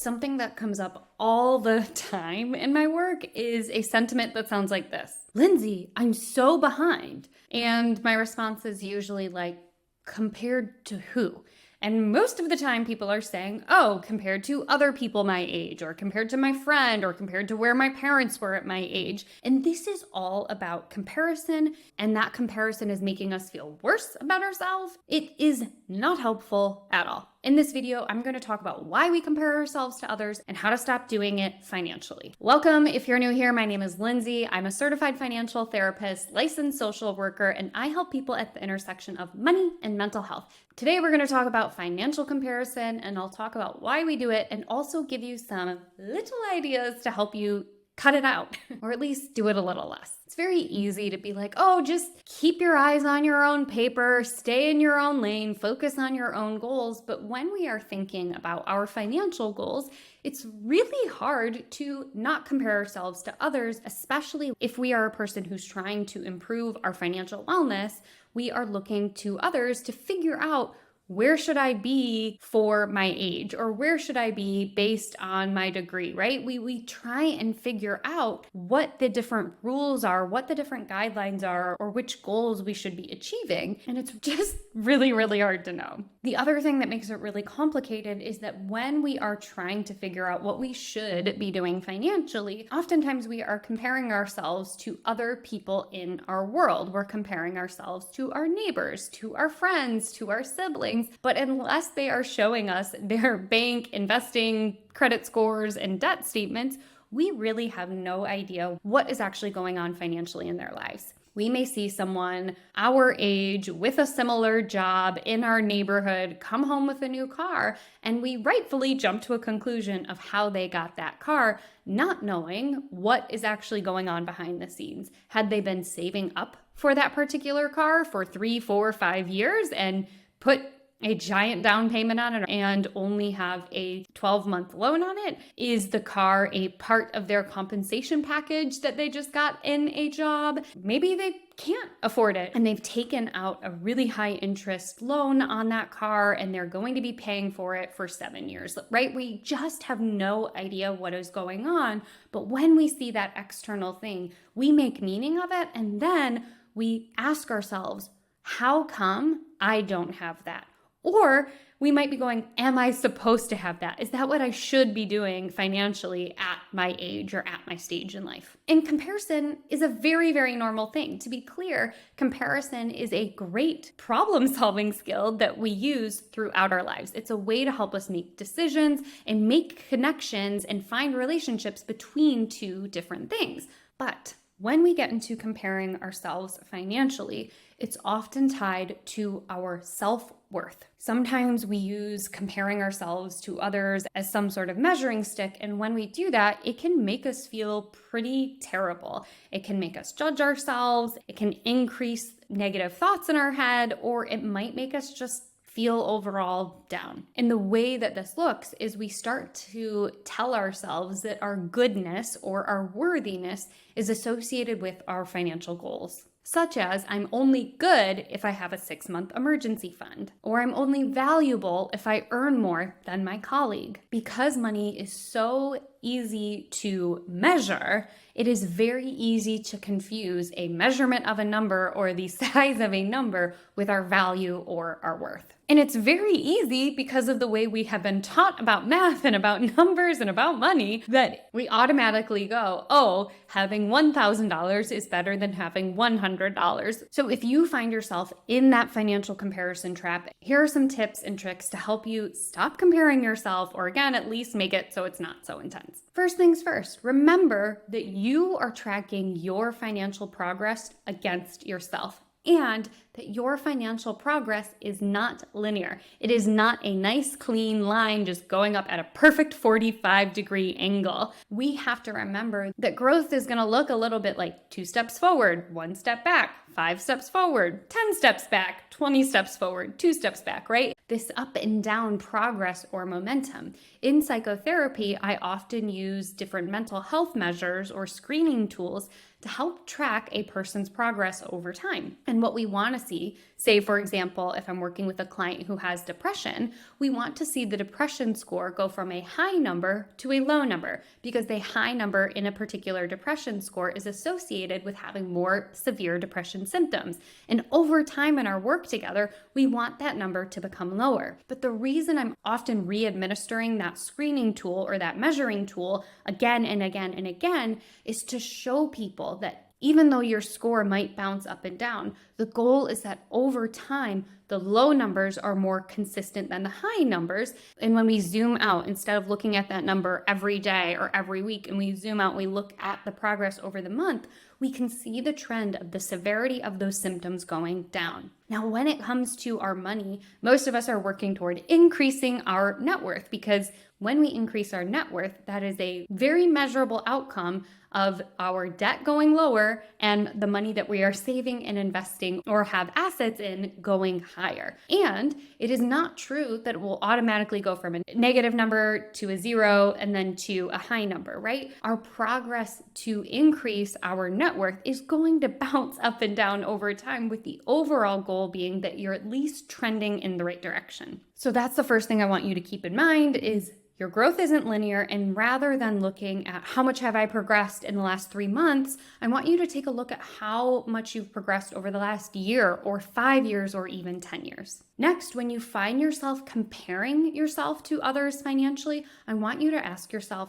Something that comes up all the time in my work is a sentiment that sounds like this: Lindsay, I'm so behind. And my response is usually like, compared to who? And most of the time people are saying, oh, compared to other people my age, or compared to my friend, or compared to where my parents were at my age. And this is all about comparison, and that comparison is making us feel worse about ourselves. It is not helpful at all. In this video, I'm going to talk about why we compare ourselves to others and how to stop doing it financially. Welcome. If you're new here, my name is Lindsay. I'm a certified financial therapist, licensed social worker, and I help people at the intersection of money and mental health. Today, we're going to talk about financial comparison, and I'll talk about why we do it and also give you some little ideas to help you cut it out, or at least do it a little less. It's very easy to be like, oh, just keep your eyes on your own paper, stay in your own lane, focus on your own goals. But when we are thinking about our financial goals, it's really hard to not compare ourselves to others, especially if we are a person who's trying to improve our financial wellness. We are looking to others to figure out, where should I be for my age, or where should I be based on my degree, right? We try and figure out what the different rules are, what the different guidelines are, or which goals we should be achieving. And it's just really, really hard to know. The other thing that makes it really complicated is that when we are trying to figure out what we should be doing financially, oftentimes we are comparing ourselves to other people in our world. We're comparing ourselves to our neighbors, to our friends, to our siblings. But unless they are showing us their bank, investing, credit scores, and debt statements, we really have no idea what is actually going on financially in their lives. We may see someone our age with a similar job in our neighborhood come home with a new car, and we rightfully jump to a conclusion of how they got that car, not knowing what is actually going on behind the scenes. Had they been saving up for that particular car for 3, 4, 5 years and put a giant down payment on it and only have a 12-month loan on it? Is the car a part of their compensation package that they just got in a job? Maybe they can't afford it and they've taken out a really high interest loan on that car and they're going to be paying for it for 7 years, right? We just have no idea what is going on. But when we see that external thing, we make meaning of it, and then we ask ourselves, how come I don't have that? Or we might be going, am I supposed to have that? Is that what I should be doing financially at my age or at my stage in life? And comparison is a very, very normal thing. To be clear, comparison is a great problem-solving skill that we use throughout our lives. It's a way to help us make decisions and make connections and find relationships between two different things. But when we get into comparing ourselves financially, it's often tied to our self-worth. Sometimes we use comparing ourselves to others as some sort of measuring stick, and when we do that, it can make us feel pretty terrible. It can make us judge ourselves, it can increase negative thoughts in our head, or it might make us just feel overall down. And the way that this looks is we start to tell ourselves that our goodness or our worthiness is associated with our financial goals. Such as, I'm only good if I have a 6-month emergency fund, or I'm only valuable if I earn more than my colleague. Because money is so easy to measure, it is very easy to confuse a measurement of a number or the size of a number with our value or our worth. And it's very easy because of the way we have been taught about math and about numbers and about money that we automatically go, oh, having $1,000 is better than having $100. So if you find yourself in that financial comparison trap, here are some tips and tricks to help you stop comparing yourself, or again, at least make it so it's not so intense. First things first, remember that you are tracking your financial progress against yourself, and that your financial progress is not linear. It is not a nice clean line just going up at a perfect 45-degree angle. We have to remember that growth is going to look a little bit like 2 steps forward, 1 step back, 5 steps forward, 10 steps back, 20 steps forward, 2 steps back, right? This up and down progress or momentum. In psychotherapy, I often use different mental health measures or screening tools to help track a person's progress over time. And what we want to see, say, for example, if I'm working with a client who has depression, we want to see the depression score go from a high number to a low number, because the high number in a particular depression score is associated with having more severe depression symptoms. And over time in our work together, we want that number to become lower. But the reason I'm often re-administering that screening tool or that measuring tool again and again and again is to show people that even though your score might bounce up and down, the goal is that over time, the low numbers are more consistent than the high numbers. And when we zoom out, instead of looking at that number every day or every week, and we zoom out and we look at the progress over the month, we can see the trend of the severity of those symptoms going down. Now, when it comes to our money, most of us are working toward increasing our net worth, because when we increase our net worth, that is a very measurable outcome of our debt going lower and the money that we are saving and investing or have assets in going higher. And it is not true that it will automatically go from a negative number to a zero and then to a high number, right? Our progress to increase our net worth is going to bounce up and down over time, with the overall goal being that you're at least trending in the right direction. So that's the first thing I want you to keep in mind is your growth isn't linear, and rather than looking at how much have I progressed in the last 3 months, I want you to take a look at how much you've progressed over the last year or 5 years or even 10 years. Next, when you find yourself comparing yourself to others financially, I want you to ask yourself,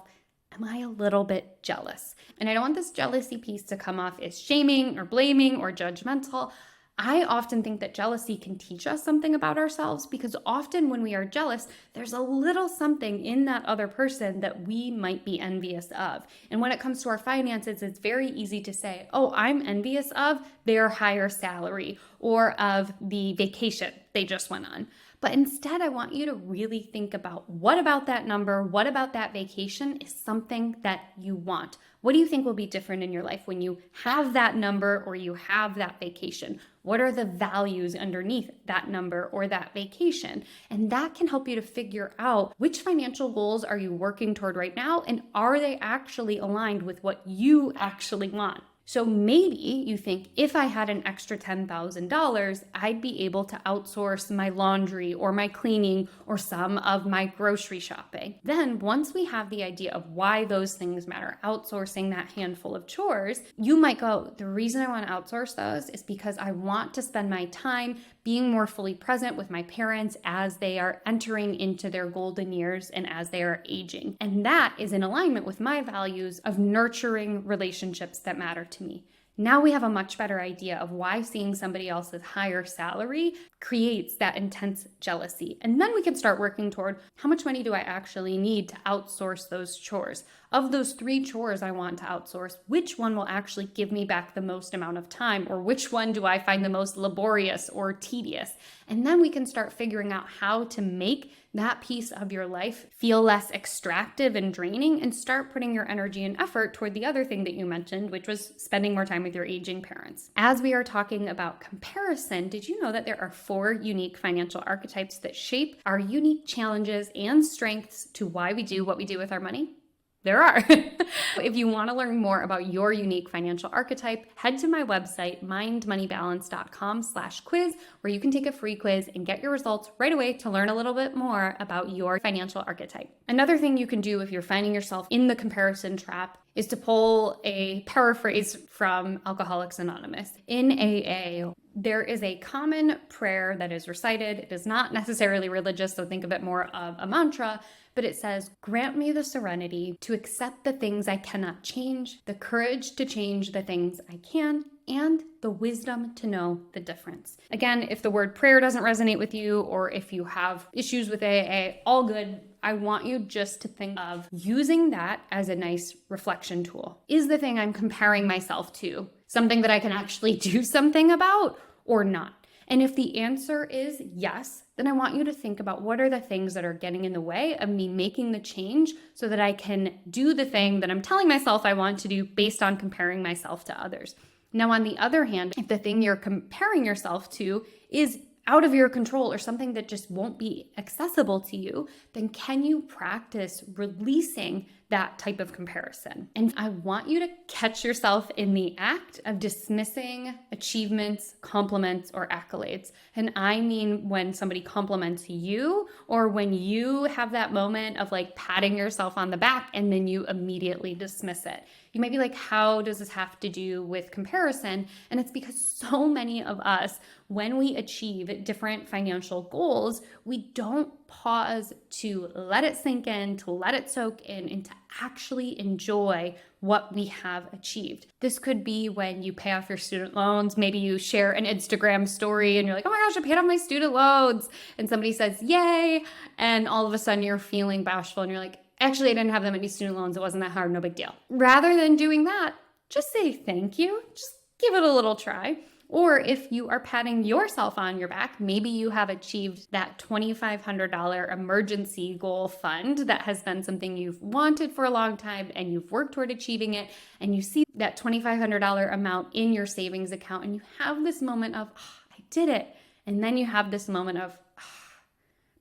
am I a little bit jealous? And I don't want this jealousy piece to come off as shaming or blaming or judgmental. I often think that jealousy can teach us something about ourselves, because often when we are jealous, there's a little something in that other person that we might be envious of. And when it comes to our finances, it's very easy to say, oh, I'm envious of their higher salary or of the vacation they just went on. But instead, I want you to really think about, what about that number, what about that vacation is something that you want? What do you think will be different in your life when you have that number or you have that vacation? What are the values underneath that number or that vacation? And that can help you to figure out which financial goals are you working toward right now, and are they actually aligned with what you actually want? So maybe you think, if I had an extra $10,000, I'd be able to outsource my laundry or my cleaning or some of my grocery shopping. Then once we have the idea of why those things matter, outsourcing that handful of chores, you might go, the reason I want to outsource those is because I want to spend my time being more fully present with my parents as they are entering into their golden years and as they are aging. And that is in alignment with my values of nurturing relationships that matter to me. Now we have a much better idea of why seeing somebody else's higher salary creates that intense jealousy. And then we can start working toward, how much money do I actually need to outsource those chores? Of those 3 chores I want to outsource, which one will actually give me back the most amount of time? Or which one do I find the most laborious or tedious? And then we can start figuring out how to make that piece of your life feel less extractive and draining, and start putting your energy and effort toward the other thing that you mentioned, which was spending more time with your aging parents. As we are talking about comparison, did you know that there are 4 unique financial archetypes that shape our unique challenges and strengths to why we do what we do with our money? There are. If you want to learn more about your unique financial archetype, head to my website, mindmoneybalance.com/quiz, where you can take a free quiz and get your results right away to learn a little bit more about your financial archetype. Another thing you can do if you're finding yourself in the comparison trap is to pull a paraphrase from Alcoholics Anonymous. In AA, there is a common prayer that is recited. It is not necessarily religious, so think of it more of a mantra, but it says, grant me the serenity to accept the things I cannot change, the courage to change the things I can, and the wisdom to know the difference. Again, if the word prayer doesn't resonate with you, or if you have issues with AA, all good. I want you just to think of using that as a nice reflection tool. Is the thing I'm comparing myself to something that I can actually do something about or not? And if the answer is yes, then I want you to think about, what are the things that are getting in the way of me making the change so that I can do the thing that I'm telling myself I want to do based on comparing myself to others. Now, on the other hand, if the thing you're comparing yourself to is out of your control or something that just won't be accessible to you, then can you practice releasing that type of comparison? And I want you to catch yourself in the act of dismissing achievements, compliments, or accolades. And I mean when somebody compliments you or when you have that moment of like patting yourself on the back and then you immediately dismiss it. You might be like, how does this have to do with comparison? And it's because so many of us, when we achieve different financial goals, we don't pause to let it sink in, to let it soak in, and to actually enjoy what we have achieved. This could be when you pay off your student loans. Maybe you share an Instagram story and you're like, oh my gosh, I paid off my student loans. And somebody says, yay. And all of a sudden you're feeling bashful and you're like, actually, I didn't have that many student loans. It wasn't that hard. No big deal. Rather than doing that, just say thank you. Just give it a little try. Or if you are patting yourself on your back, maybe you have achieved that $2,500 emergency goal fund that has been something you've wanted for a long time and you've worked toward achieving it. And you see that $2,500 amount in your savings account and you have this moment of, oh, I did it. And then you have this moment of,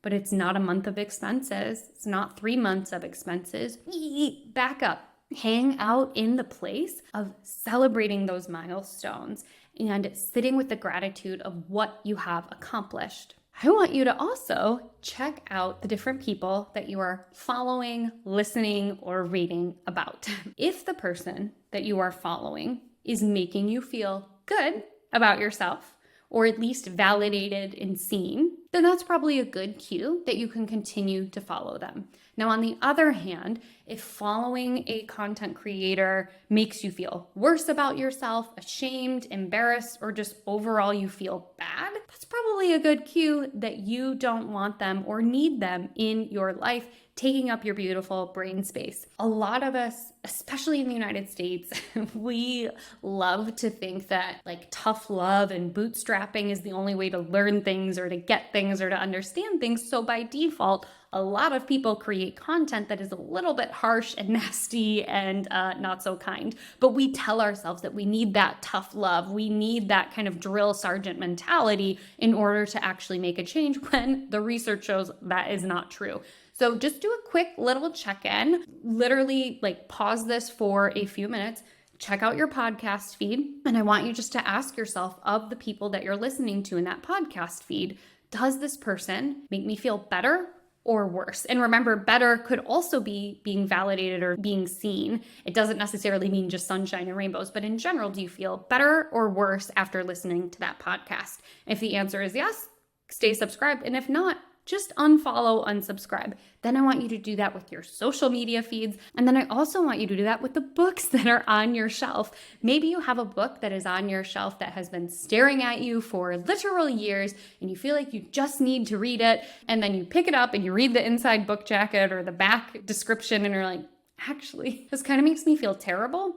but it's not a month of expenses. It's not 3 months of expenses. Back up. Hang out in the place of celebrating those milestones and sitting with the gratitude of what you have accomplished. I want you to also check out the different people that you are following, listening, or reading about. If the person that you are following is making you feel good about yourself, or at least validated and seen, then that's probably a good cue that you can continue to follow them. Now, on the other hand, if following a content creator makes you feel worse about yourself, ashamed, embarrassed, or just overall you feel bad, that's probably a good cue that you don't want them or need them in your life, taking up your beautiful brain space. A lot of us, especially in the United States, we love to think that like tough love and bootstrapping is the only way to learn things or to get things or to understand things. So by default, a lot of people create content that is a little bit harsh and nasty and not so kind. But we tell ourselves that we need that tough love. We need that kind of drill sergeant mentality in order to actually make a change when the research shows that is not true. So just do a quick little check-in, literally like pause this for a few minutes, check out your podcast feed. And I want you just to ask yourself, of the people that you're listening to in that podcast feed, does this person make me feel better or worse? And remember, better could also be being validated or being seen. It doesn't necessarily mean just sunshine and rainbows, but in general, do you feel better or worse after listening to that podcast? If the answer is yes, stay subscribed. And if not, just unfollow, unsubscribe. Then I want you to do that with your social media feeds. And then I also want you to do that with the books that are on your shelf. Maybe you have a book that is on your shelf that has been staring at you for literal years and you feel like you just need to read it. And then you pick it up and you read the inside book jacket or the back description and you're like, actually, this kind of makes me feel terrible.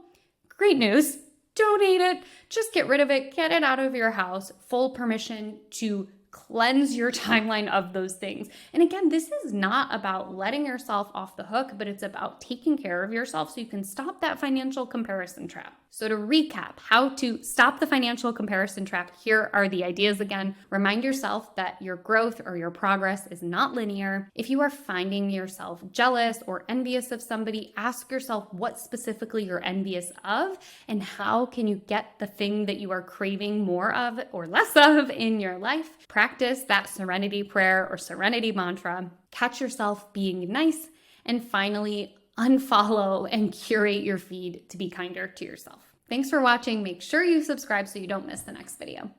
Great news. Donate it. Just get rid of it. Get it out of your house. Full permission to cleanse your timeline of those things. And again, this is not about letting yourself off the hook, but it's about taking care of yourself so you can stop that financial comparison trap. So to recap, how to stop the financial comparison trap, here are the ideas again. Remind yourself that your growth or your progress is not linear. If you are finding yourself jealous or envious of somebody, ask yourself what specifically you're envious of and how can you get the thing that you are craving more of or less of in your life. Practice that serenity prayer or serenity mantra. Catch yourself being nice. And finally, unfollow and curate your feed to be kinder to yourself. Thanks for watching. Make sure you subscribe so you don't miss the next video.